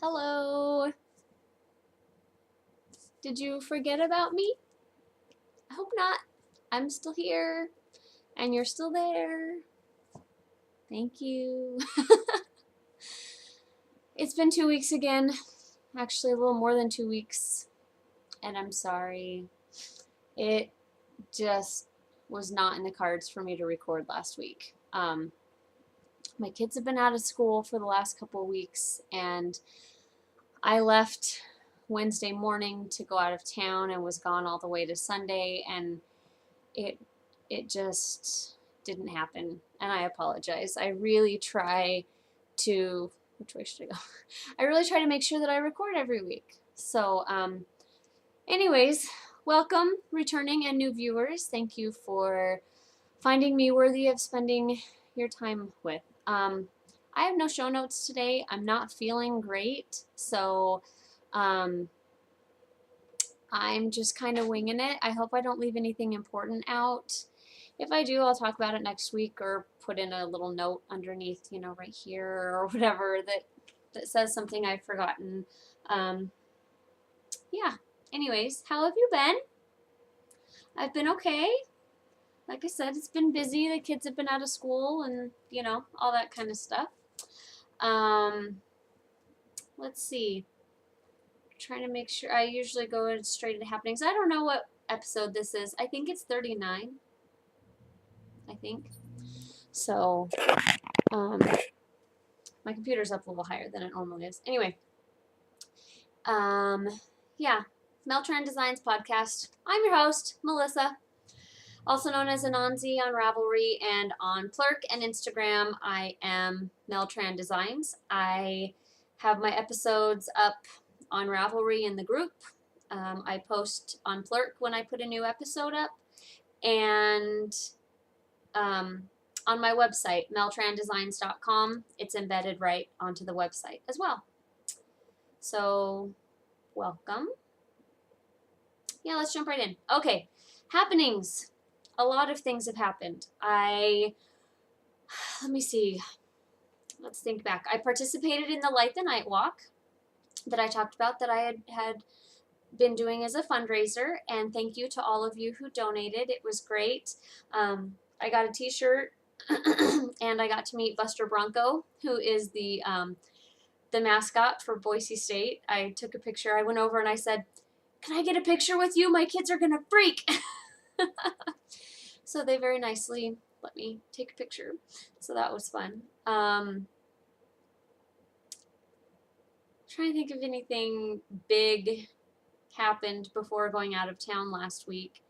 Hello. Did you forget about me? I hope not. I'm still here and you're still there. Thank you. It's been 2 weeks again. Actually, a little more than 2 weeks. And I'm sorry. It just was not in the cards for me to record last week. My kids have been out of school for the last couple of weeks, and I left Wednesday morning to go out of town and was gone all the way to Sunday, and it just didn't happen, and I apologize. I really try to which way should I go? I really try to make sure that I record every week. So anyways, welcome returning and new viewers. Thank you for finding me worthy of spending your time with. I have no show notes today. I'm not feeling great, so I'm just kind of winging it. I hope I don't leave anything important out. If I do, I'll talk about it next week or put in a little note underneath, right here or whatever that says something I've forgotten. Yeah. Anyways, how have you been? I've been okay. Like I said, it's been busy. The kids have been out of school and, all that kind of stuff. Let's see. Trying to make sure. I usually go straight into happenings. I don't know what episode this is. I think it's 39. I think. So, my computer's up a little higher than it normally is. Anyway, yeah, Mel-Tran Designs podcast. I'm your host, Melissa, also known as Ananzi on Ravelry and on Plurk and Instagram. I am Mel-Tran Designs. I have my episodes up on Ravelry in the group. I post on Plurk when I put a new episode up, and on my website, meltrandesigns.com. It's embedded right onto the website as well. So, welcome. Yeah, let's jump right in. Okay, happenings. A lot of things have happened. Let me see. Let's think back. I participated in the Light the Night Walk that I talked about that I had been doing as a fundraiser, and thank you to all of you who donated. It was great. I got a t-shirt and I got to meet Buster Bronco, who is the mascot for Boise State. I took a picture. I went over and I said, "Can I get a picture with you? My kids are gonna freak." So they very nicely let me take a picture. So that was fun. Trying to think of anything big happened before going out of town last week,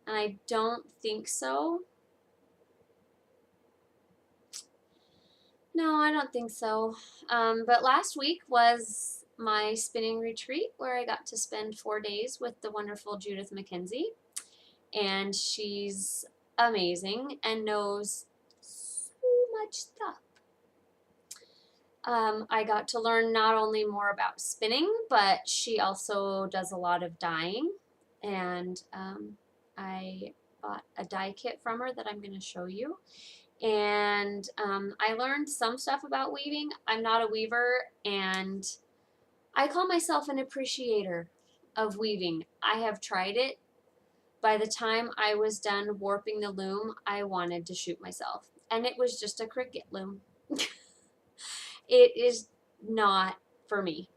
and I don't think so. No, I don't think so. But last week was my spinning retreat where I got to spend 4 days with the wonderful Judith McKenzie, and she's amazing and knows so much stuff. I got to learn not only more about spinning, but she also does a lot of dyeing, and I bought a dye kit from her that I'm going to show you. And I learned some stuff about weaving. I'm not a weaver, and I call myself an appreciator of weaving. I have tried it. By the time I was done warping the loom, I wanted to shoot myself, and it was just a cricket loom. It is not for me.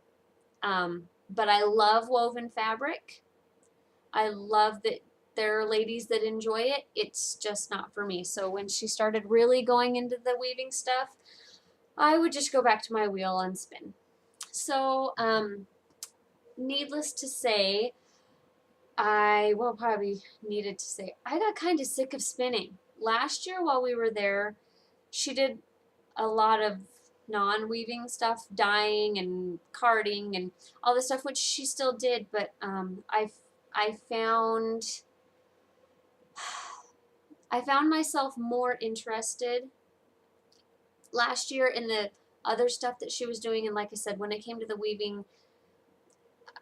But I love woven fabric. I love that there are ladies that enjoy it. It's just not for me. So when she started really going into the weaving stuff, I would just go back to my wheel and spin. So, needless to say, I got kind of sick of spinning. Last year while we were there, she did a lot of non-weaving stuff, dyeing and carding and all this stuff, which she still did, but I found myself more interested last year in the other stuff that she was doing, and like I said, when it came to the weaving,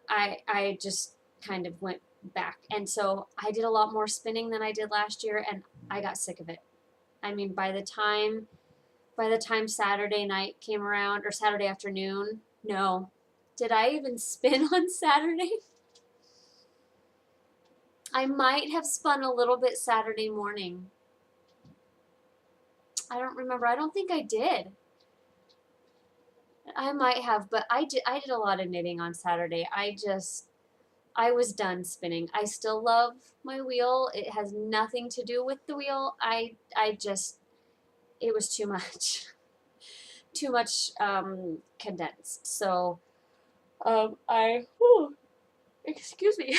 I just kind of went back, and so I did a lot more spinning than I did last year, and I got sick of it. I mean, by the time Saturday night came around, or Saturday afternoon, no, Did I even spin on Saturday? I might have spun a little bit Saturday morning. I don't remember. I don't think I did. I might have, but I did a lot of knitting on Saturday. I was done spinning. I still love my wheel. It has nothing to do with the wheel. I just, it was too much. Too much condensed. So excuse me.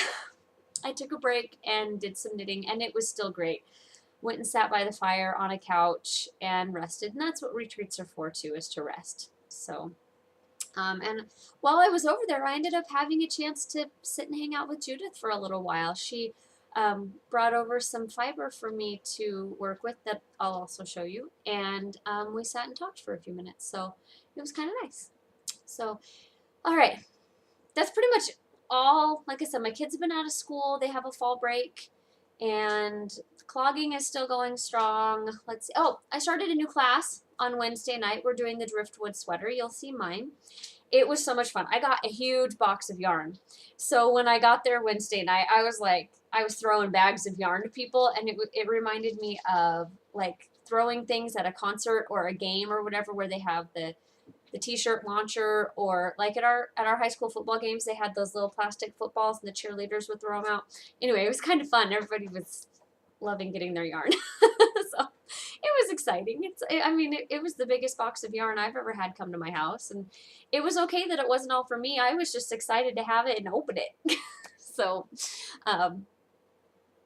I took a break and did some knitting, and it was still great. Went and sat by the fire on a couch and rested, and that's what retreats are for too, is to rest. So, and while I was over there, I ended up having a chance to sit and hang out with Judith for a little while. She brought over some fiber for me to work with that I'll also show you, and we sat and talked for a few minutes. So it was kind of nice. So, all right, that's pretty much all. Like I said, my kids have been out of school. They have a fall break, and clogging is still going strong. Let's see. Oh, I started a new class on Wednesday night. We're doing the driftwood sweater. You'll see mine. It was so much fun. I got a huge box of yarn. So when I got there Wednesday night, I was like, I was throwing bags of yarn to people, and it reminded me of like throwing things at a concert or a game or whatever, where they have the t-shirt launcher, or like at our high school football games, they had those little plastic footballs and the cheerleaders would throw them out. Anyway, it was kind of fun. Everybody was loving getting their yarn. So it was exciting. It was the biggest box of yarn I've ever had come to my house, and it was okay that it wasn't all for me. I was just excited to have it and open it. So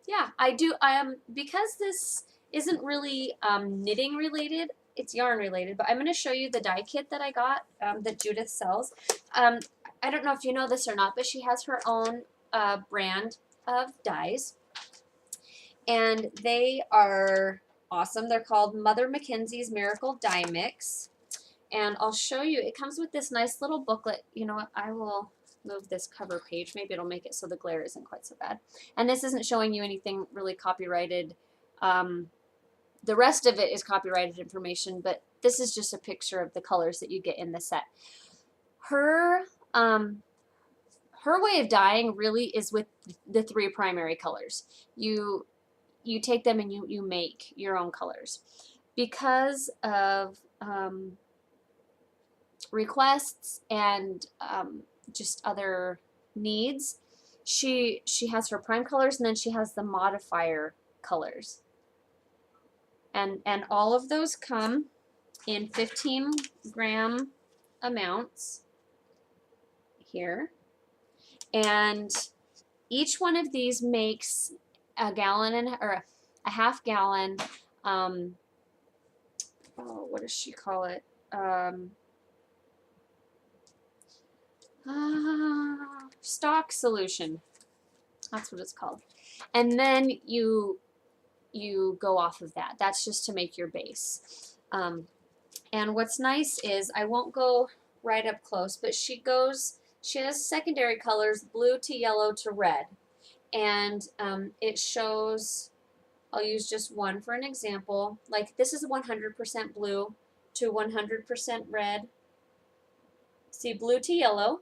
yeah, because this isn't really knitting related, it's yarn related, but I'm going to show you the dye kit that I got that Judith sells. I don't know if you know this or not, but she has her own brand of dyes, and they are awesome. They're called Mother Mackenzie's Miracle Dye Mix, and I'll show you. It comes with this nice little booklet. You know what? I will move this cover page. Maybe it'll make it so the glare isn't quite so bad. And this isn't showing you anything really copyrighted. The rest of it is copyrighted information, but this is just a picture of the colors that you get in the set. Her way of dyeing really is with the 3 primary colors. You take them and you make your own colors. Because of requests and just other needs, she has her prime colors, and then she has the modifier colors. And all of those come in 15-gram amounts here. And each one of these makes a gallon or a half gallon, what does she call it? Stock solution. That's what it's called. And then you go off of that. That's just to make your base. And what's nice is, I won't go right up close, but she has secondary colors, blue to yellow to red. And it shows, I'll use just one for an example. Like this is 100% blue to 100% red. See, blue to yellow.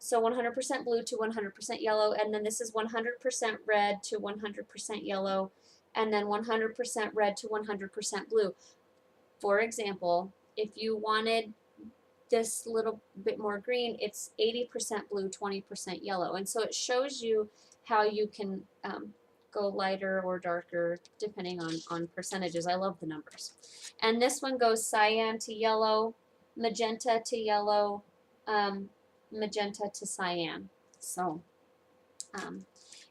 So 100% blue to 100% yellow, and then this is 100% red to 100% yellow, and then 100% red to 100% blue. For example, if you wanted this little bit more green, it's 80% blue, 20% yellow. And so it shows you how you can go lighter or darker depending on percentages. I love the numbers. And this one goes cyan to yellow, magenta to yellow, magenta to cyan. So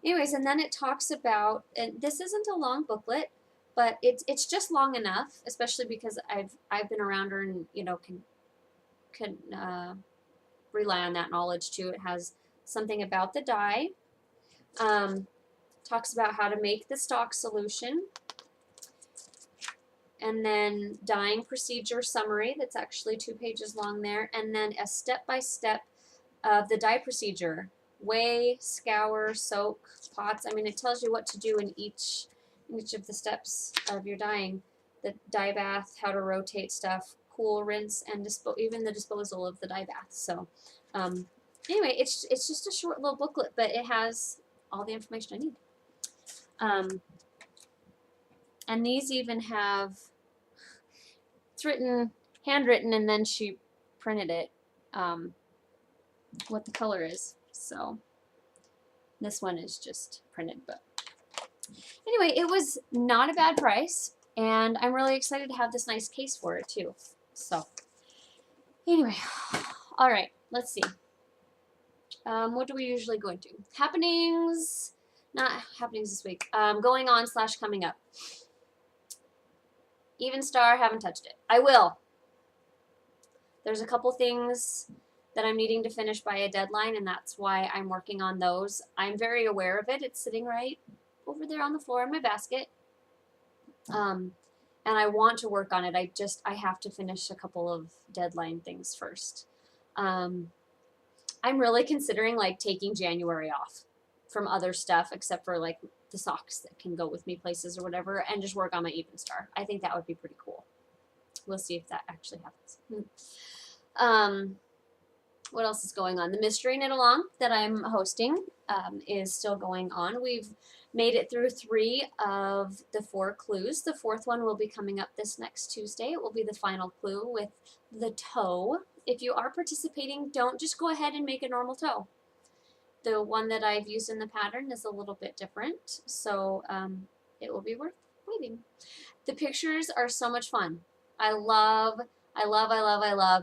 anyways, and then it talks about, and this isn't a long booklet, but it's just long enough, especially because I've been around her and can rely on that knowledge too. It has something about the dye, talks about how to make the stock solution, and then dyeing procedure summary that's actually 2 pages long there, and then a step-by-step of the dye procedure: weigh, scour, soak, pots. I mean, it tells you what to do in each of the steps of your dyeing. The dye bath, how to rotate stuff, cool rinse and even the disposal of the dye bath. So anyway, it's just a short little booklet, but it has all the information I need. And these even have, it's written, handwritten, and then she printed it, what the color is. So this one is just printed, but anyway, it was not a bad price, and I'm really excited to have this nice case for it too. So anyway, all right, let's see. What do we usually go into? Happenings, not happenings this week. Going on / coming up. Even Star, haven't touched it. I will. There's a couple things that I'm needing to finish by a deadline, and that's why I'm working on those. I'm very aware of it. It's sitting right over there on the floor in my basket. And I want to work on it. I have to finish a couple of deadline things first. I'm really considering like taking January off from other stuff, except for like the socks that can go with me places or whatever, and just work on my Even Star. I think that would be pretty cool. We'll see if that actually happens. What else is going on? The mystery knit along that I'm hosting is still going on. We've made it through 3 of the 4 clues. The 4th one will be coming up this next Tuesday. It will be the final clue with the toe. If you are participating, don't just go ahead and make a normal toe. The one that I've used in the pattern is a little bit different, so it will be worth waiting. The pictures are so much fun. I love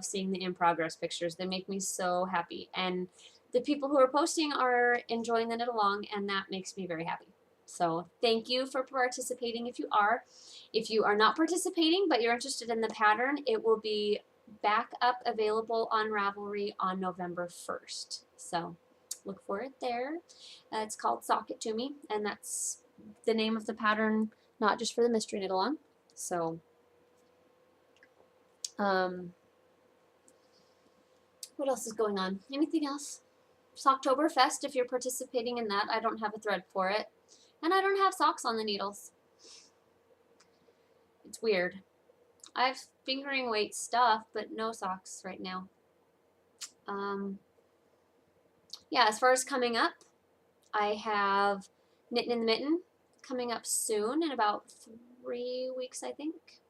seeing the in progress pictures. They make me so happy, and the people who are posting are enjoying the knit along, and that makes me very happy. So thank you for participating if you are. If you are not participating but you're interested in the pattern, it will be back up available on Ravelry on November 1st. So look for it there. It's called Sock It To Me, and that's the name of the pattern, not just for the mystery knit along. So what else is going on? Anything else? It's Oktoberfest if you're participating in that. I don't have a thread for it. And I don't have socks on the needles. It's weird. I have fingering weight stuff, but no socks right now. Yeah, as far as coming up, I have Knitting in the Mitten coming up soon in about 3 weeks, I think.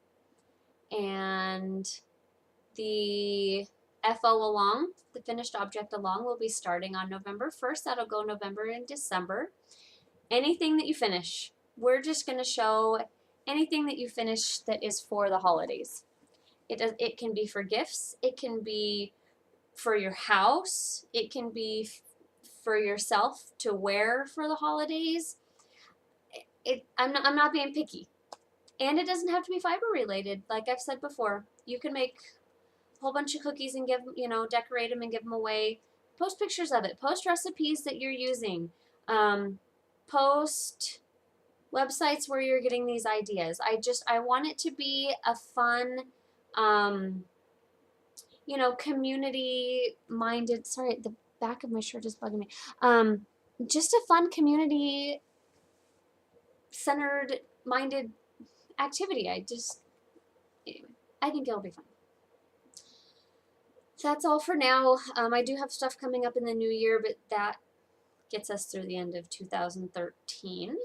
And the FO along, the finished object along, will be starting on November 1st. That'll go November and December. Anything that you finish, we're just going to show anything that you finish that is for the holidays. It can be for gifts, it can be for your house, it can be for yourself to wear for the holidays. I'm not being picky. And it doesn't have to be fiber related. Like I've said before, you can make a whole bunch of cookies and give, decorate them and give them away. Post pictures of it. Post recipes that you're using. Post websites where you're getting these ideas. I want it to be a fun, community minded, sorry, the back of my shirt is bugging me. Just a fun community centered minded activity. Anyway, I think it'll be fun. So that's all for now. I do have stuff coming up in the new year, but that gets us through the end of 2013.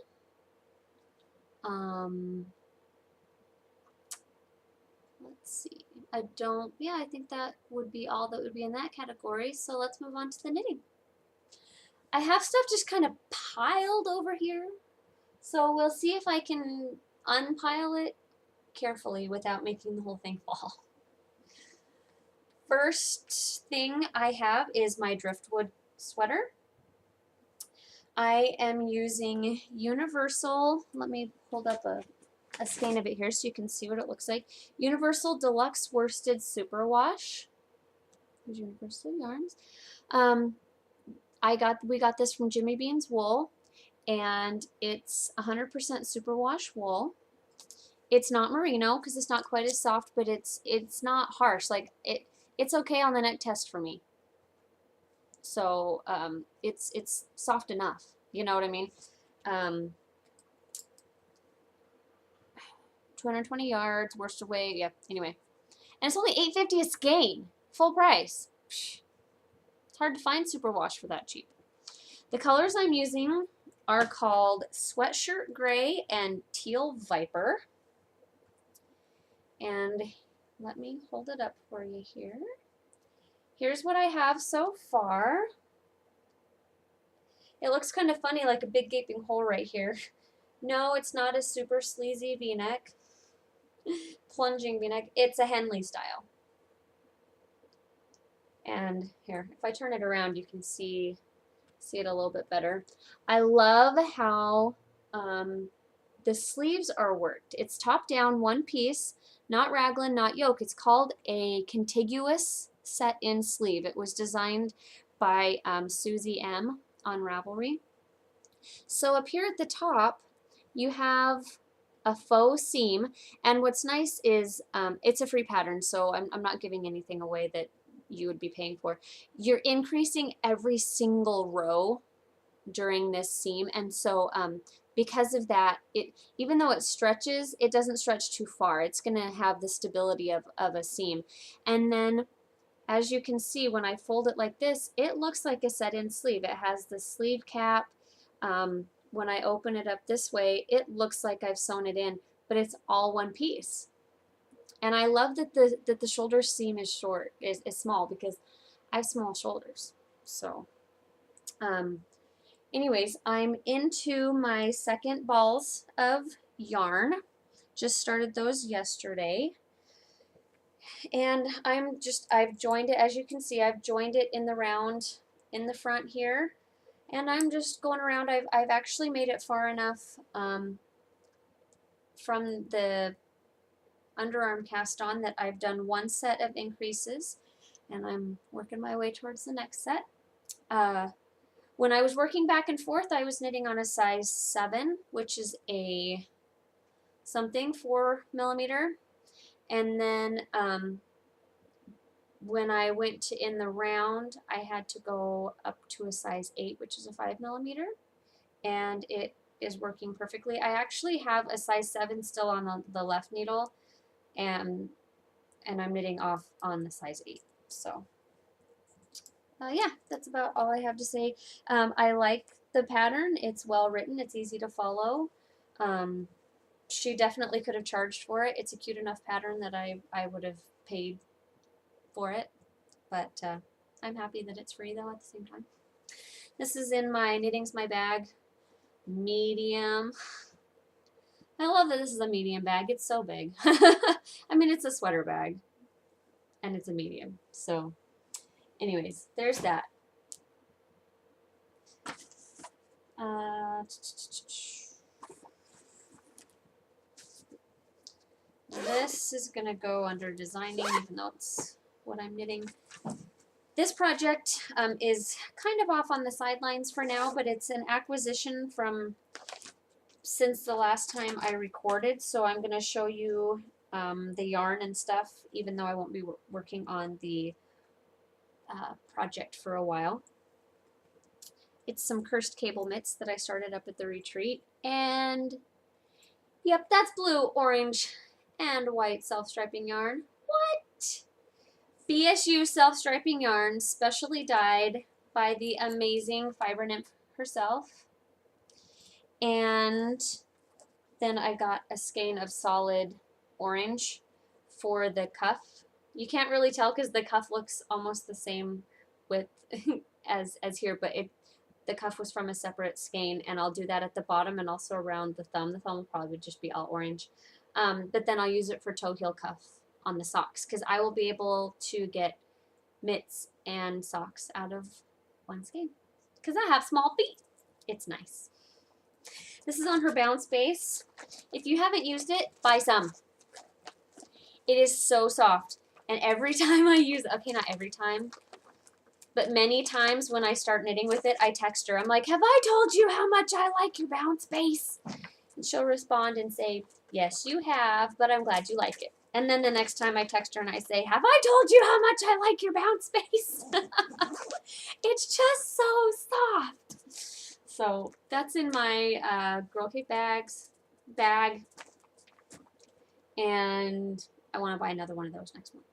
Let's see. I think that would be all that would be in that category. So let's move on to the knitting. I have stuff just kind of piled over here. So we'll see if I can unpile it carefully without making the whole thing fall. First thing I have is my driftwood sweater. I am using Universal, let me hold up a skein of it here so you can see what it looks like. Universal Deluxe Worsted Superwash. There's Universal Yarns. We got this from Jimmy Bean's Wool, and it's 100% superwash wool. It's not merino because it's not quite as soft, but it's not harsh. Like it's okay on the neck test for me. So it's soft enough. You know what I mean? 220 yards, worsted weight. Yep. Anyway, And it's only $8.50 a skein, full price. Psh, it's hard to find superwash for that cheap. The colors I'm using are called Sweatshirt Gray and Teal Viper. And let me hold it up for you here. Here's what I have so far. It looks kind of funny, like a big gaping hole right here. No, it's not a super sleazy v-neck, plunging v-neck. It's a Henley style. And here, if I turn it around, you can see it a little bit better. I love how the sleeves are worked. It's top down, one piece, not raglan, not yoke. It's called a contiguous set-in sleeve. It was designed by Susie M. on Ravelry. So up here at the top, you have a faux seam, and what's nice is it's a free pattern, so I'm not giving anything away that you would be paying for. You're increasing every single row during this seam, and so because of that, even though it stretches, it doesn't stretch too far. It's going to have the stability of a seam. And then as you can see, when I fold it like this, it looks like a set-in sleeve. It has the sleeve cap. When I open it up this way, it looks like I've sewn it in, but it's all one piece. And I love that the shoulder seam is small, because I have small shoulders. So anyways, I'm into my second balls of yarn. Just started those yesterday. And I've joined it, as you can see, I've joined it in the round in the front here. And I'm just going around. I've actually made it far enough from the underarm cast on that I've done one set of increases, and I'm working my way towards the next set. When I was working back and forth, I was knitting on a size 7, which is a something 4mm, and then when I went to in the round, I had to go up to a size 8, which is a 5mm, and it is working perfectly. I actually have a size 7 still on the left needle, and I'm knitting off on the size 8. So yeah, that's about all I have to say. I like the pattern. It's well written. It's easy to follow. She definitely could have charged for it. It's a cute enough pattern that I would have paid for it, but I'm happy that it's free though at the same time. This is in my Knitting's My Bag medium. I love that this is a medium bag. It's so big. I mean, it's a sweater bag, and it's a medium. So anyways, there's that. This is going to go under designing, even though it's what I'm knitting. This project is kind of off on the sidelines for now, but it's an acquisition from since the last time I recorded, so I'm going to show you the yarn and stuff, even though I won't be working on the project for a while. It's some Cursed Cable mitts that I started up at the retreat, and yep, that's blue, orange, and white self-striping yarn. What? BSU self-striping yarn, specially dyed by the amazing Fiber Nymph herself. And then I got a skein of solid orange for the cuff. You can't really tell because the cuff looks almost the same with as here, but the cuff was from a separate skein, and I'll do that at the bottom and also around the thumb. The thumb will probably just be all orange. But then I'll use it for toe heel cuff on the socks, because I will be able to get mitts and socks out of one skein because I have small feet. It's nice. This is on her bounce base. If you haven't used it, buy some. It is so soft, and every time I use it, okay, not every time, but many times when I start knitting with it, I text her. I'm like, have I told you how much I like your bounce base? And she'll respond and say, yes, you have, but I'm glad you like it. And then the next time I text her and I say, have I told you how much I like your bounce base? It's just so soft. So that's in my Girl Cake bag. And I want to buy another one of those next month.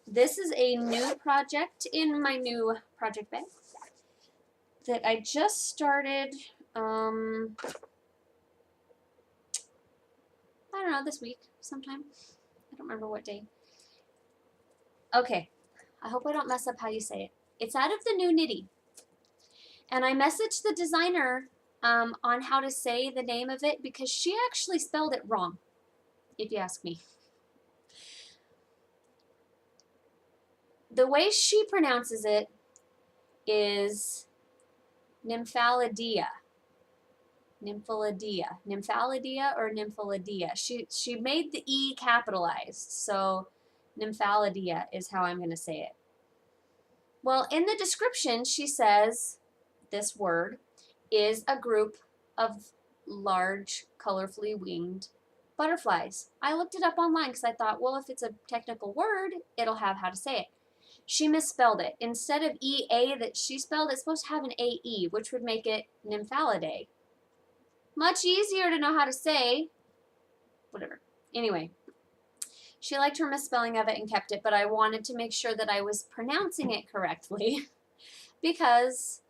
This is a new project in my new project bag that I just started, I don't know, this week sometime. I don't remember what day. Okay, I hope I don't mess up how you say it. It's out of the new Nitty. And I messaged the designer on how to say the name of it because she actually spelled it wrong, if you ask me. The way she pronounces it is Nymphalidia. Nymphalidia or Nymphalidia. She made the E capitalized, so Nymphalidia is how I'm going to say it. Well, in the description, she says this word is a group of large, colorfully winged butterflies. I looked it up online because I thought, well, if it's a technical word, it'll have how to say it. She misspelled it. Instead of EA that she spelled, it's supposed to have an AE, which would make it Nymphalidae. Much easier to know how to say. Whatever. Anyway, she liked her misspelling of it and kept it, but I wanted to make sure that I was pronouncing it correctly because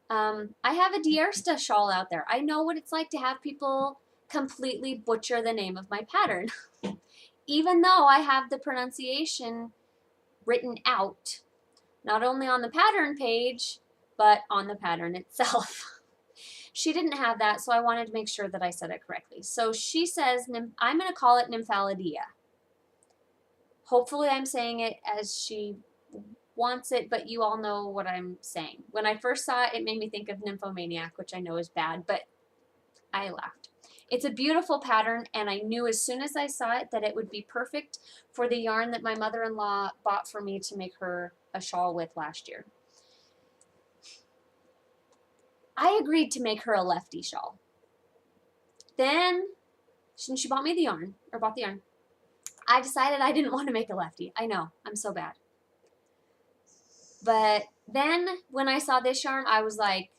I have a Diersta shawl out there. I know what it's like to have people completely butcher the name of my pattern. Even though I have the pronunciation written out, not only on the pattern page, but on the pattern itself. She didn't have that, so I wanted to make sure that I said it correctly. So she says, I'm going to call it Nymphalidia. Hopefully I'm saying it as she wants it, but you all know what I'm saying. When I first saw it, it made me think of Nymphomaniac, which I know is bad, but I laughed. It's a beautiful pattern, and I knew as soon as I saw it that it would be perfect for the yarn that my mother-in-law bought for me to make her a shawl with last year. I agreed to make her a lefty shawl. Then, since she bought me the yarn, or bought the yarn, I decided I didn't want to make a lefty. I know, I'm so bad. But then when I saw this yarn, I was like,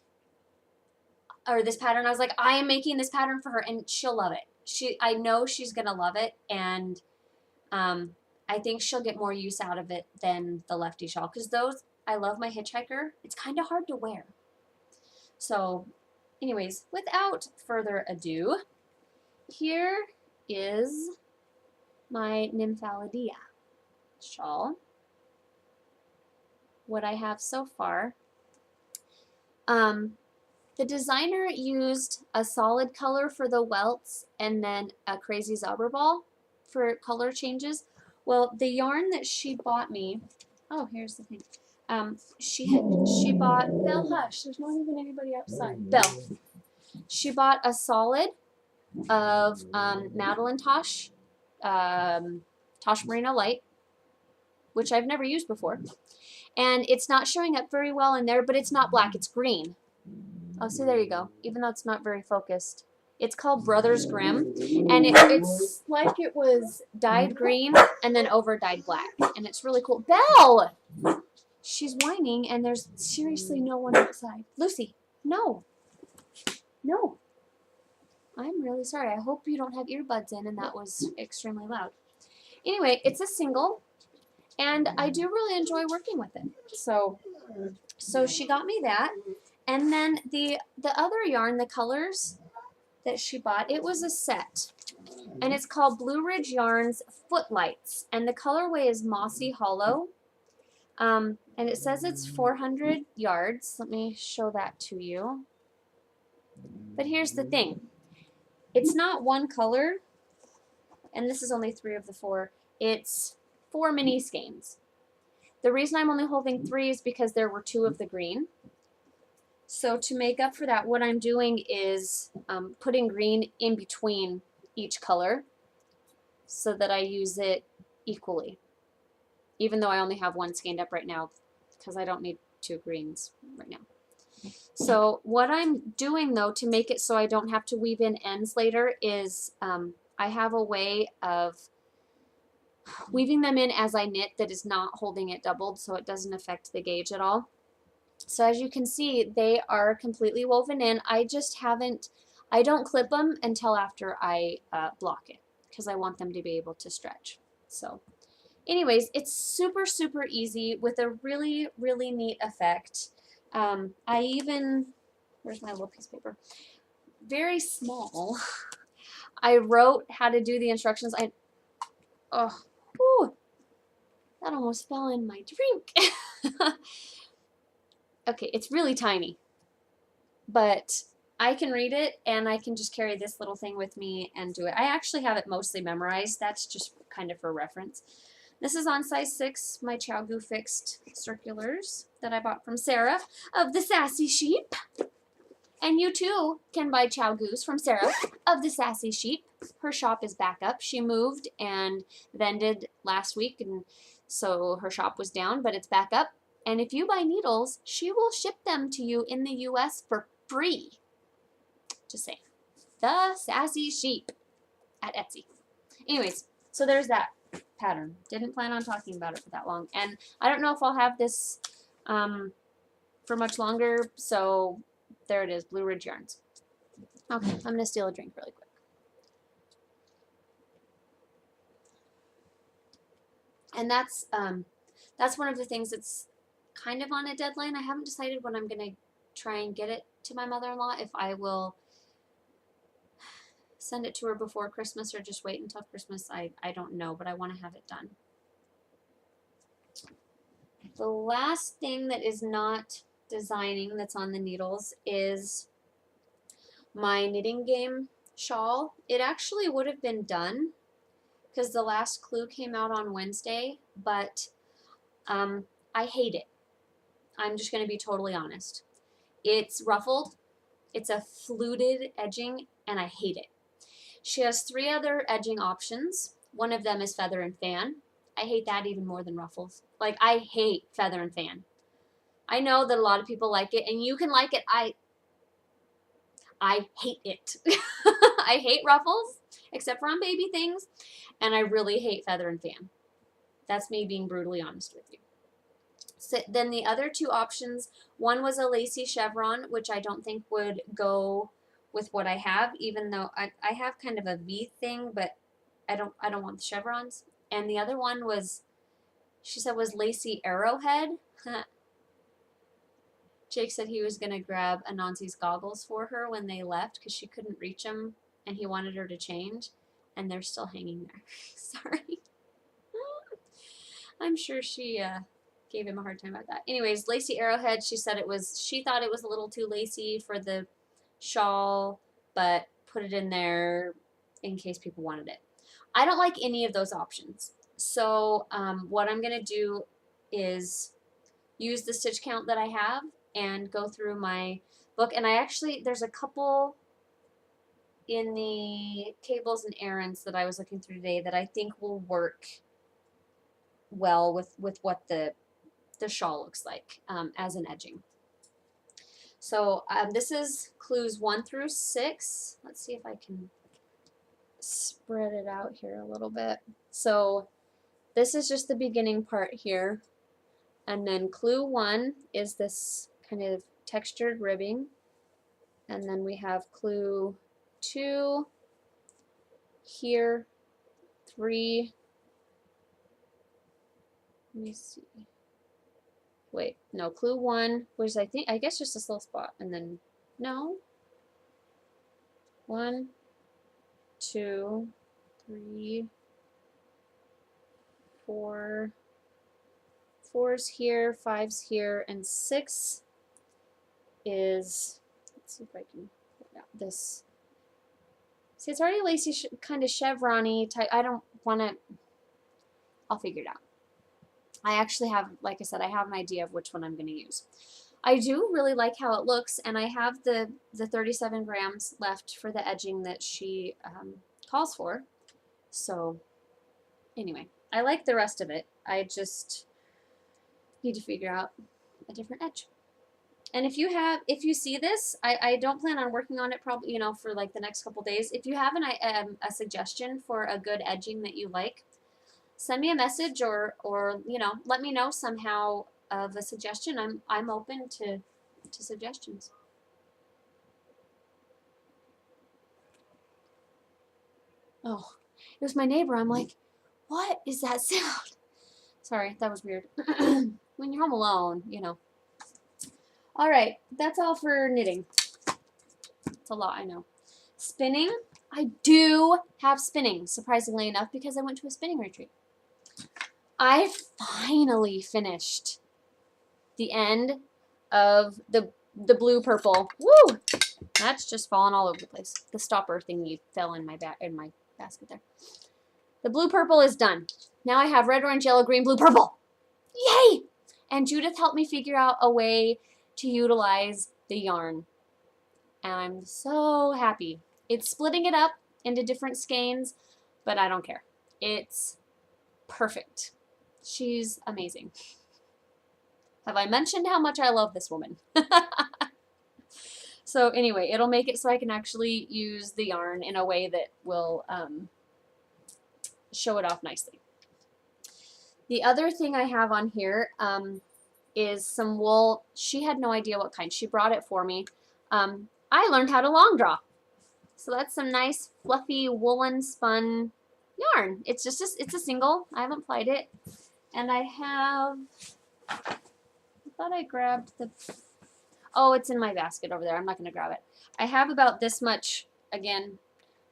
or this pattern, I was like, I am making this pattern for her and she'll love it. I know she's going to love it, and I think she'll get more use out of it than the lefty shawl, because those, I love my hitchhiker. It's kind of hard to wear. So anyways, without further ado, here is my Nymphalidia shawl. What I have so far. The designer used a solid color for the welts and then a crazy Zauberball for color changes. Well, the yarn that she bought me, oh, here's the thing. She bought, Belle, hush, there's not even anybody outside. Belle, she bought a solid of Madeline Tosh, Tosh Merino Light, which I've never used before. And it's not showing up very well in there, but it's not black, it's green. Oh, see, there you go. Even though it's not very focused. It's called Brothers Grimm, and it's like it was dyed green and then over dyed black, and it's really cool. Belle! She's whining, and there's seriously no one outside. Lucy, no. No. I'm really sorry. I hope you don't have earbuds in, and that was extremely loud. Anyway, it's a single, and I do really enjoy working with it. So she got me that. And then the other yarn, the colors that she bought, it was a set. And it's called Blue Ridge Yarns Footlights. And the colorway is Mossy Hollow. And it says it's 400 yards. Let me show that to you. But here's the thing. It's not one color. And this is only 3 of the 4. It's 4 mini skeins. The reason I'm only holding 3 is because there were 2 of the green. So to make up for that, what I'm doing is putting green in between each color so that I use it equally, even though I only have 1 skeined up right now because I don't need 2 greens right now. So what I'm doing, though, to make it so I don't have to weave in ends later is I have a way of weaving them in as I knit that is not holding it doubled, so it doesn't affect the gauge at all. So as you can see, they are completely woven in. I don't clip them until after I block it because I want them to be able to stretch. So Anyways, it's super, super easy with a really, really neat effect. I even, where's my little piece of paper? Very small. I wrote how to do the instructions. Oh, whew, that almost fell in my drink. Okay, it's really tiny, but I can read it and I can just carry this little thing with me and do it. I actually have it mostly memorized. That's just kind of for reference. This is on size 6, my ChowGoo Fixed circulars that I bought from Sarah of the Sassy Sheep. And you too can buy ChowGoos from Sarah of the Sassy Sheep. Her shop is back up. She moved and vended last week, and so her shop was down, but it's back up. And if you buy needles, she will ship them to you in the US for free. Just saying. The Sassy Sheep at Etsy. Anyways, so there's that pattern. Didn't plan on talking about it for that long. And I don't know if I'll have this for much longer, so there it is, Blue Ridge Yarns. Okay, I'm going to steal a drink really quick. And that's one of the things that's kind of on a deadline. I haven't decided when I'm going to try and get it to my mother-in-law, if I will send it to her before Christmas or just wait until Christmas. I don't know, but I want to have it done. The last thing that is not designing that's on the needles is my knitting game shawl. It actually would have been done because the last clue came out on Wednesday, but I hate it. I'm just going to be totally honest. It's ruffled, it's a fluted edging, and I hate it. She has 3 other edging options. One of them is feather and fan. I hate that even more than ruffles. Like, I hate feather and fan. I know that a lot of people like it, and you can like it. I hate it. I hate ruffles, except for on baby things, and I really hate feather and fan. That's me being brutally honest with you. So then the other 2 options, one was a lacy chevron, which I don't think would go with what I have, even though I have kind of a V thing, but I don't want the chevrons. And the other one was, she said, was lacy arrowhead. Jake said he was going to grab Anansi's goggles for her when they left because she couldn't reach them and he wanted her to change, and they're still hanging there. Sorry. I'm sure she gave him a hard time about that. Anyways, lacy arrowhead, she said she thought it was a little too lacy for the shawl, but put it in there in case people wanted it. I don't like any of those options. So what I'm going to do is use the stitch count that I have and go through my book. And there's a couple in the cables and errands that I was looking through today that I think will work well with what the shawl looks like as an edging. So this is clues 1 through 6. Let's see if I can spread it out here a little bit. So this is just the beginning part here. And then clue 1 is this kind of textured ribbing. And then we have clue 2 here, 3. Let me see. Wait, no, clue 1 was, I guess just this little spot. And then, no. 1, 2, 3, 4. 4's here, 5's here, and 6 is, let's see if I can put out this. See, it's already lacy, kind of chevron-y type. I don't want to, I'll figure it out. I actually have, like I said, I have an idea of which one I'm going to use. I do really like how it looks, and I have the 37 grams left for the edging that she calls for. So, anyway, I like the rest of it. I just need to figure out a different edge. And if you see this, I don't plan on working on it probably, for like the next couple days. If you have a suggestion for a good edging that you like, send me a message or let me know somehow of a suggestion. I'm open to suggestions. Oh, it was my neighbor. I'm like, what is that sound? Sorry, that was weird. When you're home alone, you know. All right, that's all for knitting. It's a lot, I know. Spinning, I do have spinning, surprisingly enough, because I went to a spinning retreat. I finally finished the end of the blue purple. Woo! That's just falling all over the place. The stopper thingy fell in my basket there. The blue purple is done. Now I have red, orange, yellow, green, blue, purple. Yay! And Judith helped me figure out a way to utilize the yarn. And I'm so happy. It's splitting it up into different skeins, but I don't care. It's perfect. She's amazing. Have I mentioned how much I love this woman? So anyway, it'll make it so I can actually use the yarn in a way that will show it off nicely. The other thing I have on here is some wool. She had no idea what kind. She brought it for me. I learned how to long draw. So that's some nice fluffy woolen spun yarn. It's just it's a single. I haven't plied it. And I thought I grabbed the, oh, it's in my basket over there. I'm not going to grab it. I have about this much, again,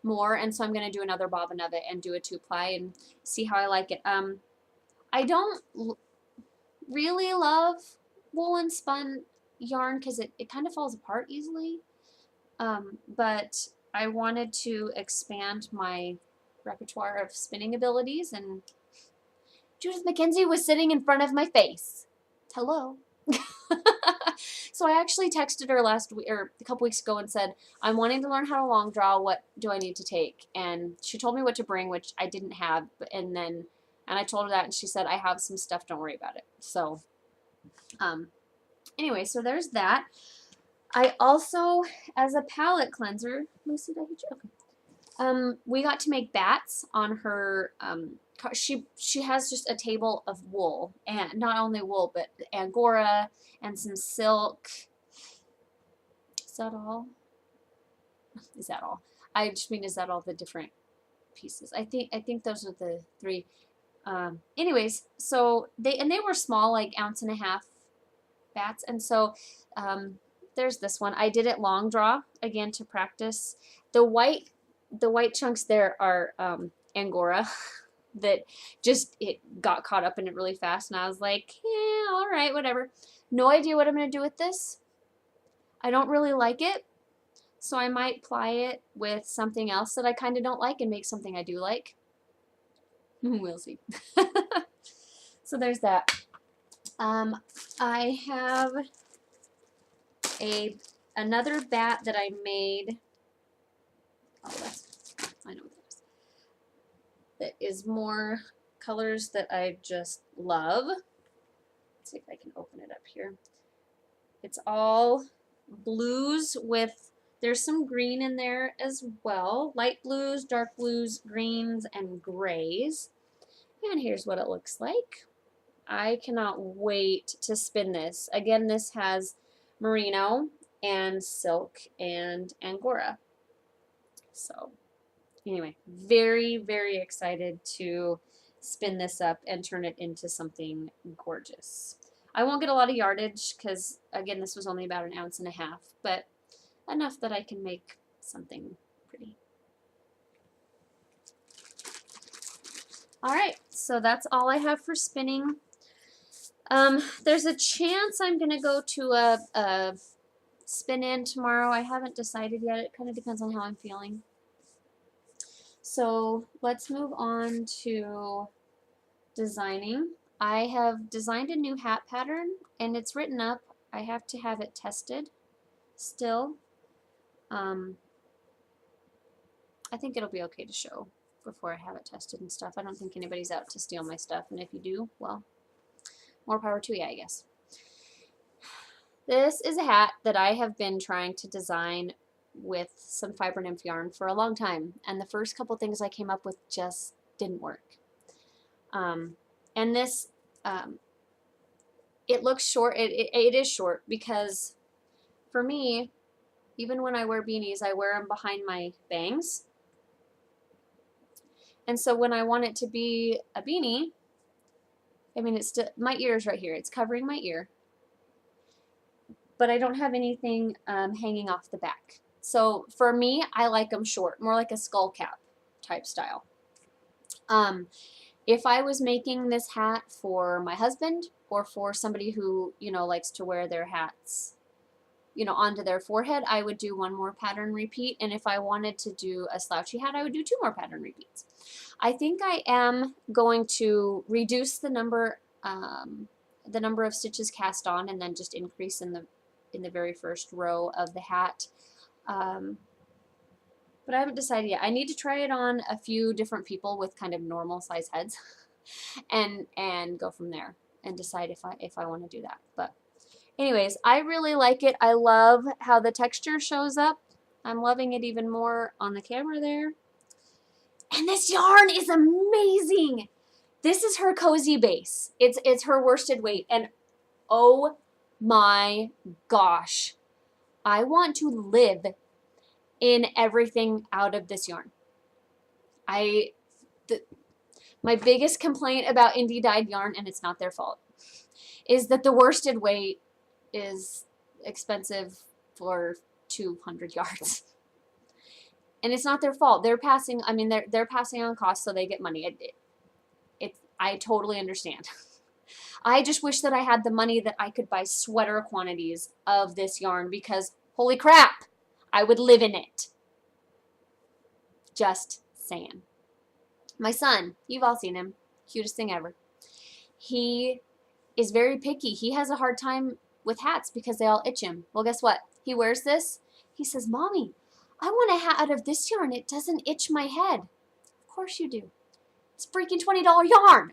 more, and so I'm going to do another bobbin of it and do a 2-ply and see how I like it. I don't really love woolen spun yarn because it kind of falls apart easily, but I wanted to expand my repertoire of spinning abilities, and Judith McKenzie was sitting in front of my face. Hello. So I actually texted her last week or a couple weeks ago and said, I'm wanting to learn how to long draw. What do I need to take? And she told me what to bring, which I didn't have. And I told her that, and she said, I have some stuff. Don't worry about it. So anyway, so there's that. I also, as a palette cleanser, Lucy, did I hit you? Okay. We got to make bats on her. She has just a table of wool, and not only wool, but angora and some silk. Is that all? Is that all? I just mean, is that all the different pieces? I think those are the 3. Anyways, so they were small, like 1.5 ounce bats, and so there's this one. I did it long draw again to practice. The white chunks there are angora. That just, it got caught up in it really fast, and I was like, yeah, all right, whatever. No idea what I'm going to do with this. I don't really like it, so I might ply it with something else that I kind of don't like and make something I do like. We'll see. So there's that. I have another bat that I made. Oh, I know what that is. That is more colors that I just love. Let's see if I can open it up here. It's all blues with, there's some green in there as well. Light blues, dark blues, greens, and grays. And here's what it looks like. I cannot wait to spin this. Again, this has merino and silk and angora. So anyway, very, very excited to spin this up and turn it into something gorgeous. I won't get a lot of yardage because, again, this was only about 1.5 ounces, but enough that I can make something pretty. All right, so that's all I have for spinning. There's a chance I'm going to go to a spin-in tomorrow. I haven't decided yet. It kind of depends on how I'm feeling. So let's move on to designing. I have designed a new hat pattern, and it's written up. I have to have it tested still. I think it'll be okay to show before I have it tested and stuff. I don't think anybody's out to steal my stuff, and if you do, well, more power to you, I guess. This is a hat that I have been trying to design with some fiber nymph yarn for a long time, and the first couple things I came up with just didn't work. And this, it looks short. It is short because for me, even when I wear beanies, I wear them behind my bangs. And so when I want it to be a beanie, I mean, it's still, my ear is right here. It's covering my ear, but I don't have anything hanging off the back. So for me, I like them short, more like a skull cap type style. If I was making this hat for my husband or for somebody who, you know, likes to wear their hats, you know, onto their forehead, I would do one more pattern repeat. And if I wanted to do a slouchy hat, I would do 2 more pattern repeats. I think I am going to reduce the number of stitches cast on, and then just increase in the very first row of the hat. But I haven't decided yet. I need to try it on a few different people with kind of normal size heads, and go from there and decide if I want to do that. But anyways, I really like it. I love how the texture shows up. I'm loving it even more on the camera there. And this yarn is amazing. This is her cozy base. It's her worsted weight, and oh my gosh, I want to live in everything out of this yarn. My biggest complaint about indie dyed yarn, and it's not their fault, is that the worsted weight is expensive for 200 yards. And it's not their fault. They're passing, I mean, they're passing on costs so they get money. I totally understand. I just wish that I had the money that I could buy sweater quantities of this yarn, because holy crap, I would live in it. Just saying. My son, you've all seen him, cutest thing ever. He is very picky. He has a hard time with hats because they all itch him. Well, guess what? He wears this. He says, Mommy, I want a hat out of this yarn. It doesn't itch my head. Of course you do. It's freaking $20 yarn.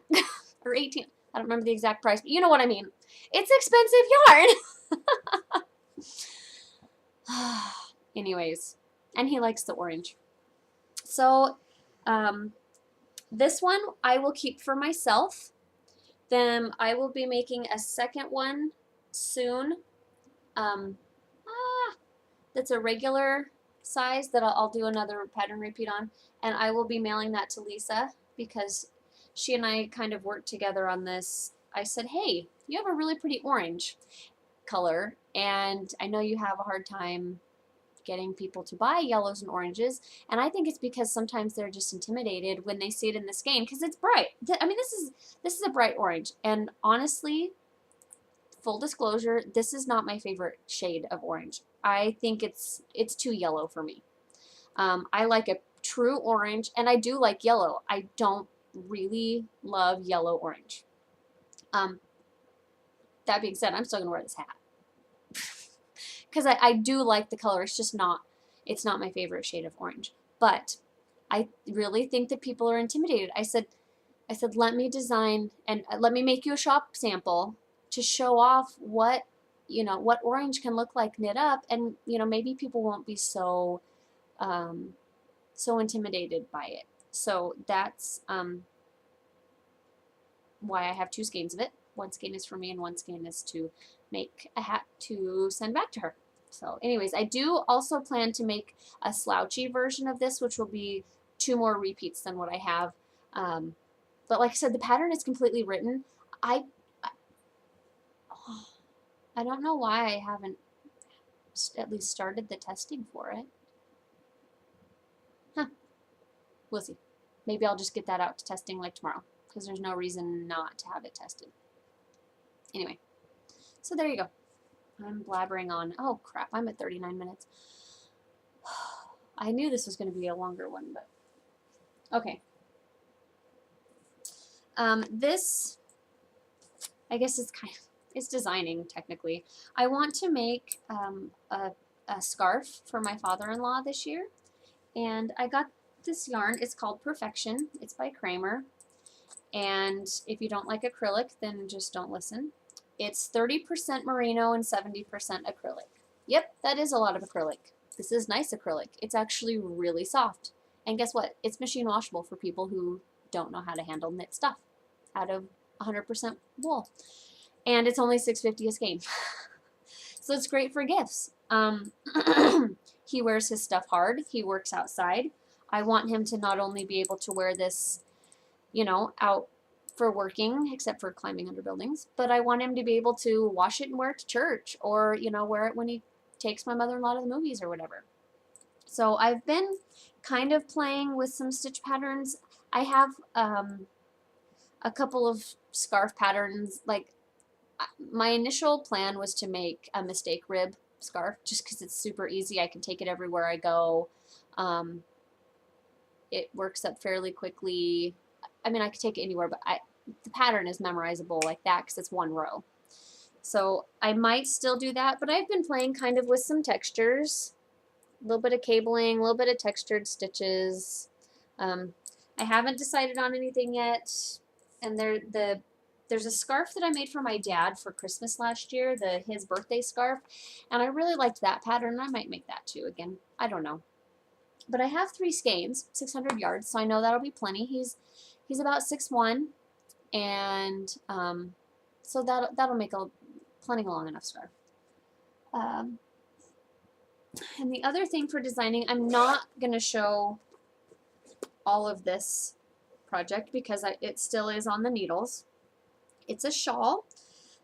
Or 18. I don't remember the exact price, but you know what I mean. It's expensive yarn. Anyways, and he likes the orange. So this one I will keep for myself. Then I will be making a second one soon. That's a regular size that I'll do another pattern repeat on, and I will be mailing that to Lisa because she and I kind of worked together on this. I said, hey, you have a really pretty orange color, and I know you have a hard time getting people to buy yellows and oranges, and I think it's because sometimes they're just intimidated when they see it in the skein because it's bright. I mean, this is a bright orange, and honestly, full disclosure, this is not my favorite shade of orange. I think it's too yellow for me. I like a true orange, and I do like yellow. I don't really love yellow orange. That being said, I'm still gonna wear this hat because I do like the color. It's just not my favorite shade of orange. But I really think that people are intimidated. I said, let me design and let me make you a shop sample to show off what orange can look like knit up, and maybe people won't be so intimidated by it. So that's why I have 2 skeins of it. One skein is for me and one skein is to make a hat to send back to her. So anyways, I do also plan to make a slouchy version of this, which will be 2 more repeats than what I have. But like I said, the pattern is completely written. I don't know why I haven't at least started the testing for it. Huh. We'll see. Maybe I'll just get that out to testing like tomorrow, because there's no reason not to have it tested. Anyway, so there you go. I'm blabbering on. Oh crap, I'm at 39 minutes. I knew this was going to be a longer one, but okay. This, I guess it's designing technically. I want to make a scarf for my father-in-law this year, and I got this yarn. It's called Perfection. It's by Kramer, and if you don't like acrylic, then just don't listen. It's 30% merino and 70% acrylic. Yep, that is a lot of acrylic. This is nice acrylic. It's actually really soft. And guess what? It's machine washable for people who don't know how to handle knit stuff out of 100% wool. And it's only $6.50 a skein. So it's great for gifts. He wears his stuff hard. He works outside. I want him to not only be able to wear this, out for working, except for climbing under buildings. But I want him to be able to wash it and wear it to church, or, you know, wear it when he takes my mother-in-law to the movies or whatever. So I've been kind of playing with some stitch patterns. I have a couple of scarf patterns. Like, my initial plan was to make a mistake rib scarf just because it's super easy. I can take it everywhere I go. It works up fairly quickly. I mean, I could take it anywhere, but the pattern is memorizable like that because it's one row. So I might still do that, but I've been playing kind of with some textures, a little bit of cabling, a little bit of textured stitches. I haven't decided on anything yet, and there's a scarf that I made for my dad for Christmas last year, his birthday scarf, and I really liked that pattern. I might make that too again. I don't know. But I have 3 skeins, 600 yards, so I know that'll be plenty. He's about 6'1", and so that'll make a plenty long enough scarf. And the other thing for designing, I'm not gonna show all of this project because it still is on the needles. It's a shawl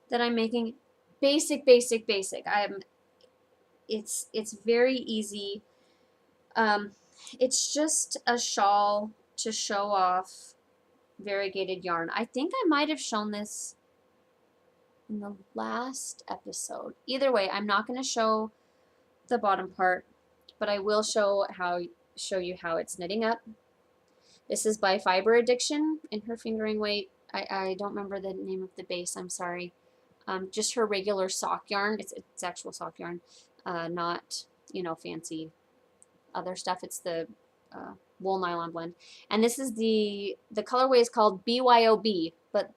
that I'm making. Basic. It's very easy. It's just a shawl to show off variegated yarn. I think I might have shown this in the last episode. Either way, I'm not going to show the bottom part, but I will show you how it's knitting up. This is by Fiber Addiction in her fingering weight. I don't remember the name of the base, I'm sorry. Just her regular sock yarn. It's actual sock yarn, not, you know, fancy other stuff. It's the wool nylon blend. And this is the colorway is called BYOB, but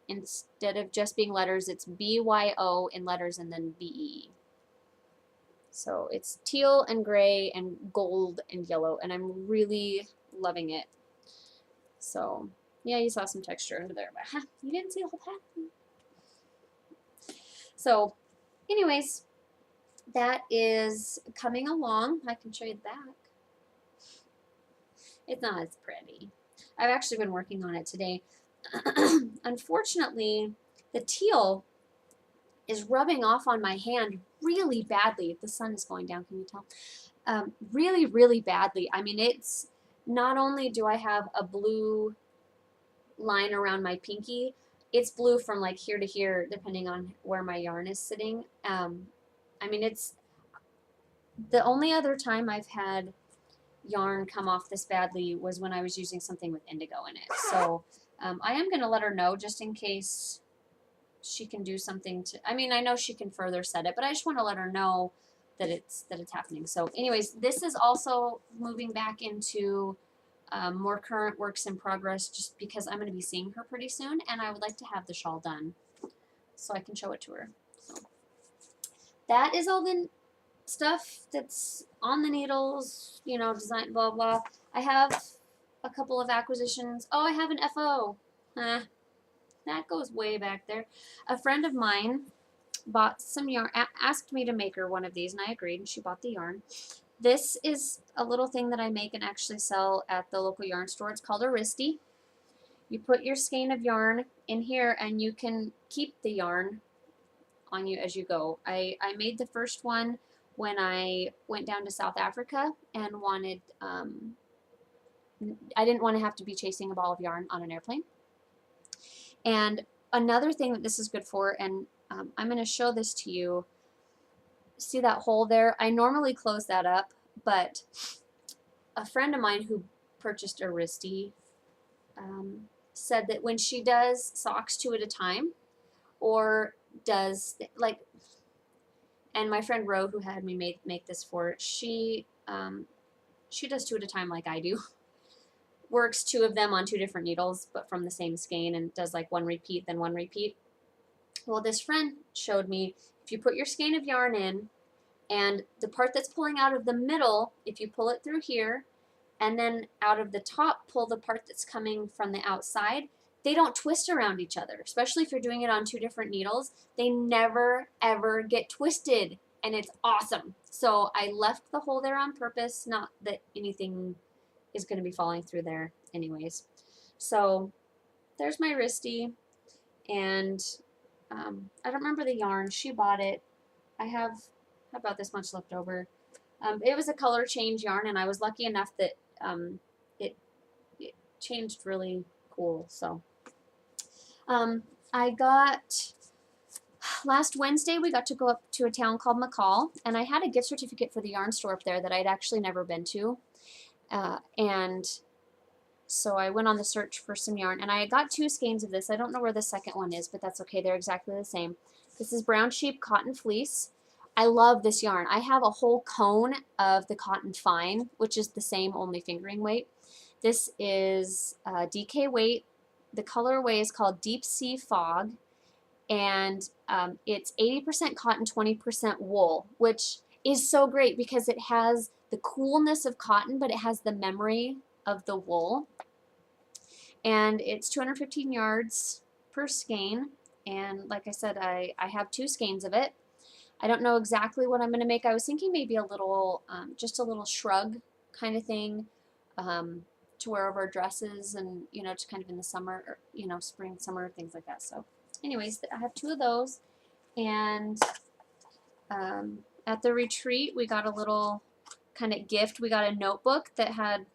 instead of just being letters, it's BYO in letters and then BE. So it's teal and gray and gold and yellow, and I'm really loving it. So yeah, you saw some texture under there, but you didn't see the whole pattern. So anyways, that is coming along. I can show you the back. It's not as pretty. I've actually been working on it today. Unfortunately, the teal is rubbing off on my hand really badly. The sun is going down, can you tell? Really, really badly. I mean, it's not only do I have a blue line around my pinky, it's blue from like here to here, depending on where my yarn is sitting. I mean, it's the only other time I've had yarn come off this badly was when I was using something with indigo in it. So I am going to let her know just in case she can do something to, I mean, I know she can further set it, but I just want to let her know that it's happening. So anyways, this is also moving back into more current works in progress just because I'm going to be seeing her pretty soon, and I would like to have the shawl done so I can show it to her. So that is all the stuff that's on the needles, you know, design, blah, blah. I have a couple of acquisitions. Oh, I have an FO. That goes way back there. A friend of mine bought some yarn, asked me to make her one of these, and I agreed, and she bought the yarn. This is a little thing that I make and actually sell at the local yarn store. It's called a wristy. You put your skein of yarn in here, and you can keep the yarn on you as you go. I made the first one when I went down to South Africa and wanted, I didn't want to have to be chasing a ball of yarn on an airplane. And another thing that this is good for, and I'm going to show this to you. See that hole there? I normally close that up, but a friend of mine who purchased a wristy said that when she does socks 2 at a time, or does like, and my friend Ro, who had me make this for it, she does 2 at a time like I do. Works 2 of them on 2 different needles, but from the same skein, and does like 1 repeat, then 1 repeat. Well, this friend showed me if you put your skein of yarn in, and the part that's pulling out of the middle, if you pull it through here, and then out of the top, pull the part that's coming from the outside, they don't twist around each other, especially if you're doing it on 2 different needles. They never, ever get twisted, and it's awesome. So I left the hole there on purpose, not that anything is going to be falling through there anyways. So there's my wristy, and I don't remember the yarn. She bought it. I have about this much left over. It was a color change yarn, and I was lucky enough that it, it changed really cool. So I got, last Wednesday we got to go up to a town called McCall, and I had a gift certificate for the yarn store up there that I'd actually never been to. And so I went on the search for some yarn, and I got 2 skeins of this. I don't know where the second one is, but that's okay. They're exactly the same. This is Brown Sheep Cotton Fleece. I love this yarn. I have a whole cone of the Cotton Fine, which is the same, only fingering weight. This is DK weight. The colorway is called Deep Sea Fog, and it's 80% cotton, 20% wool, which is so great because it has the coolness of cotton, but it has the memory of the wool. And it's 215 yards per skein, and like I said, I have 2 skeins of it. I don't know exactly what I'm going to make. I was thinking maybe a little, just a little shrug kind of thing to wear over dresses, and, you know, just kind of in the summer, or, you know, spring, summer, things like that. So anyways, I have 2 of those, and at the retreat, we got a little kind of gift. We got a notebook that had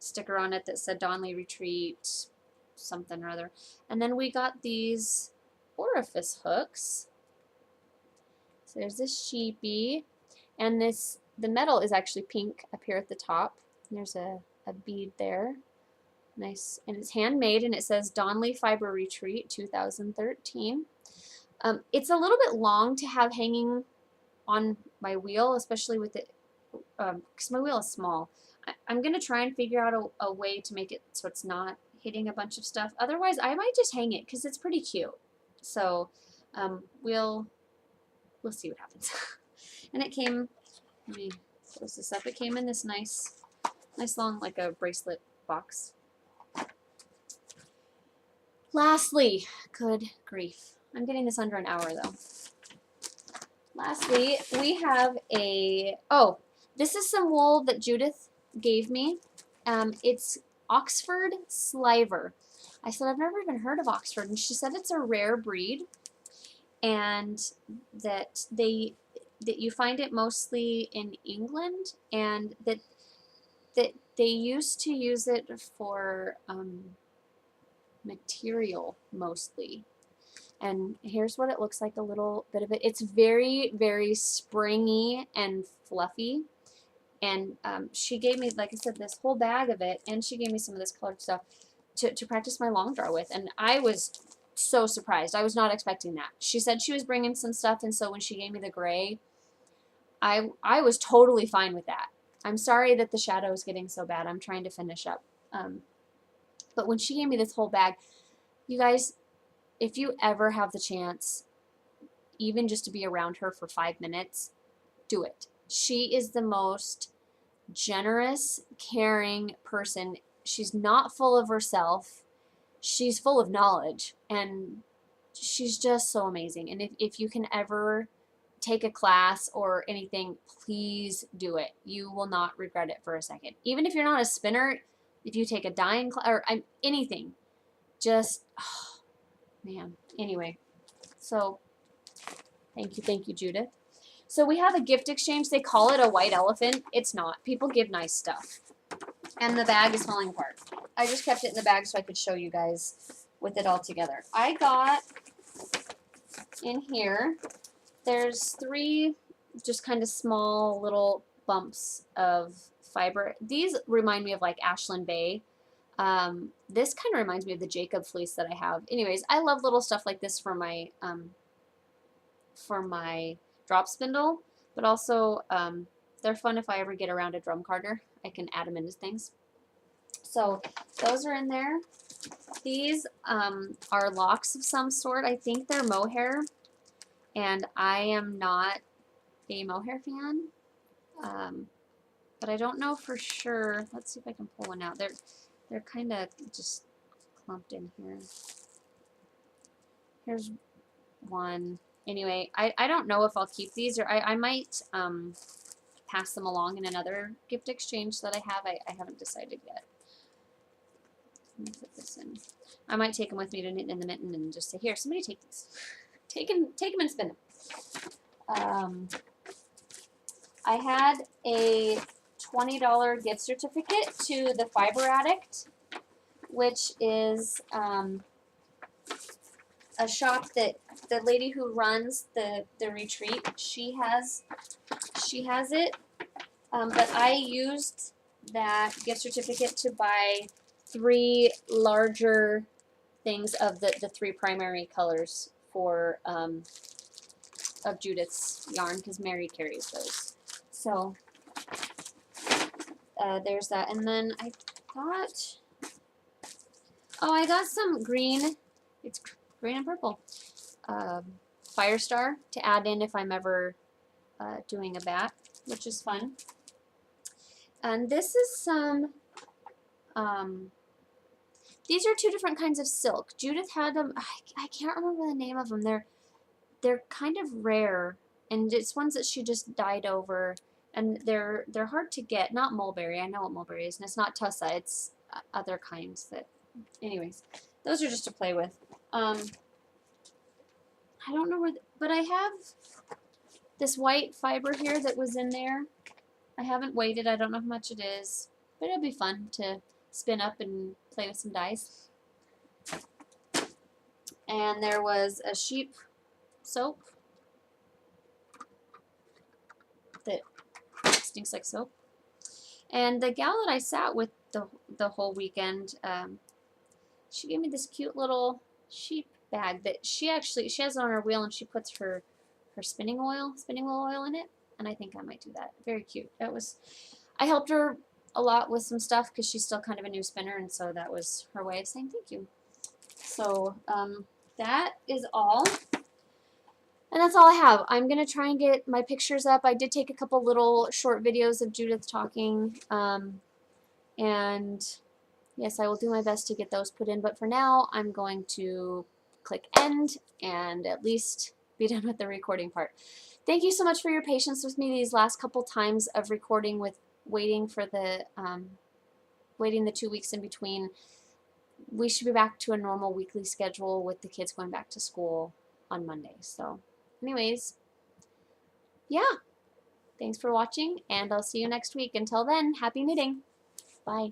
sticker on it that said Donley Retreat, something or other. And then we got these orifice hooks. So there's this sheepy, and this, the metal is actually pink up here at the top. There's a bead there. Nice, and it's handmade, and it says Donley Fiber Retreat 2013. It's a little bit long to have hanging on my wheel, especially with it, because my wheel is small. I'm going to try and figure out a way to make it so it's not hitting a bunch of stuff. Otherwise, I might just hang it because it's pretty cute. So we'll see what happens. And it came, let me close this up. It came in this nice long, like a bracelet box. Lastly, good grief, I'm getting this under an hour though. Lastly, we have this is some wool that Judith gave me. It's Oxford Sliver. I said, I've never even heard of Oxford, and she said it's a rare breed, and that you find it mostly in England, and that they used to use it for material mostly. And here's what it looks like, a little bit of it. It's very, very springy and fluffy. And she gave me, like I said, this whole bag of it, and she gave me some of this colored stuff to practice my long draw with. And I was so surprised. I was not expecting that. She said she was bringing some stuff, and so when she gave me the gray, I was totally fine with that. I'm sorry that the shadow is getting so bad. I'm trying to finish up. But when she gave me this whole bag, you guys, if you ever have the chance, even just to be around her for 5 minutes, do it. She is the most generous, caring person. She's not full of herself. She's full of knowledge, and she's just so amazing. And if you can ever take a class or anything, please do it. You will not regret it for a second. Even if you're not a spinner, if you take a dyeing class or anything, just, oh, man. Anyway, so thank you, Judith. So we have a gift exchange. They call it a white elephant. It's not. People give nice stuff. And the bag is falling apart. I just kept it in the bag so I could show you guys with it all together. I got in here, there's 3 just kind of small little bumps of fiber. These remind me of like Ashland Bay. This kind of reminds me of the Jacob fleece that I have. Anyways, I love little stuff like this for my drop spindle, but also they're fun if I ever get around a drum carder. I can add them into things. So those are in there. These are locks of some sort. I think they're mohair, and I am not a mohair fan, but I don't know for sure. Let's see if I can pull one out. They're kind of just clumped in here. Here's one. Anyway, I don't know if I'll keep these, or I might pass them along in another gift exchange that I have. I haven't decided yet. Let me put this in. I might take them with me to knit in the mitten and just say, here, somebody take these. Take them and spin them. I had a $20 gift certificate to the Fiber Addict, which is a shop that the lady who runs the retreat, she has it, but I used that gift certificate to buy 3 larger things of the 3 primary colors for of Judith's yarn, because Mary carries those. So there's that. And then I got some green, it's green and purple, Firestar to add in if I'm ever doing a bat, which is fun. And this is some, these are 2 different kinds of silk. Judith had them, I can't remember the name of them. They're kind of rare, and it's ones that she just dyed over, and they're hard to get. Not mulberry, I know what mulberry is, and it's not tussa, it's other kinds that, anyways, those are just to play with. I don't know where, but I have this white fiber here that was in there. I haven't weighed it, I don't know how much it is, but it'll be fun to spin up and play with some dyes. And there was a sheep soap that stinks like soap. And the gal that I sat with the whole weekend, she gave me this cute little sheep bag that she has it on her wheel, and she puts her spinning wheel oil in it, and I think I might do that. Very cute. I helped her a lot with some stuff because she's still kind of a new spinner, and so that was her way of saying thank you. So that is all. And that's all I have. I'm going to try and get my pictures up. I did take a couple little short videos of Judith talking. And yes, I will do my best to get those put in. But for now, I'm going to click end and at least be done with the recording part. Thank you so much for your patience with me these last couple times of recording with waiting for the, waiting the 2 weeks in between. We should be back to a normal weekly schedule with the kids going back to school on Monday. So anyways, yeah, thanks for watching, and I'll see you next week. Until then, happy knitting. Bye.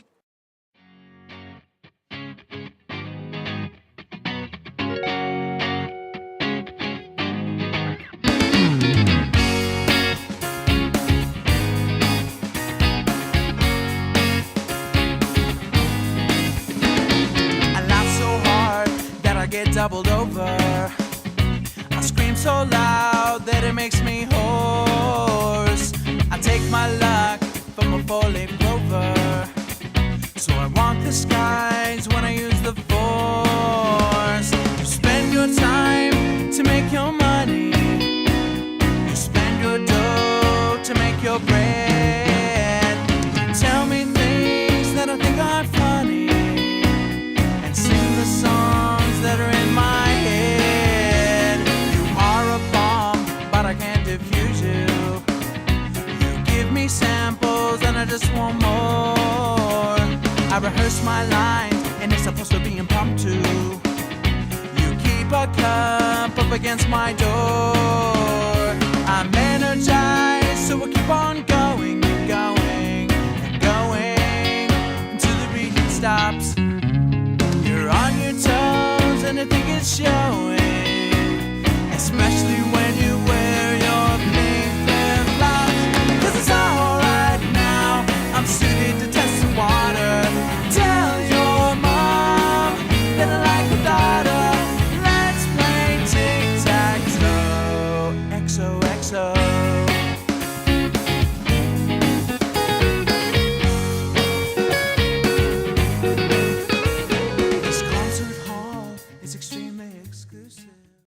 Get doubled over. I scream so loud that it makes me hoarse. I take my luck from a four-leaf clover, so I walk the skies when I use the force. You spend your time to make your money, you spend your dough to make your bread. Tell me things that I think are funny, and sing the songs that are in my head. You are a bomb, but I can't diffuse you. You give me samples and I just want more. I rehearse my lines and it's supposed to be impromptu. You keep a cup up against my door. I'm energized, so we'll keep on going and going and going until the beat stops. You're on your toes and I think it's showing.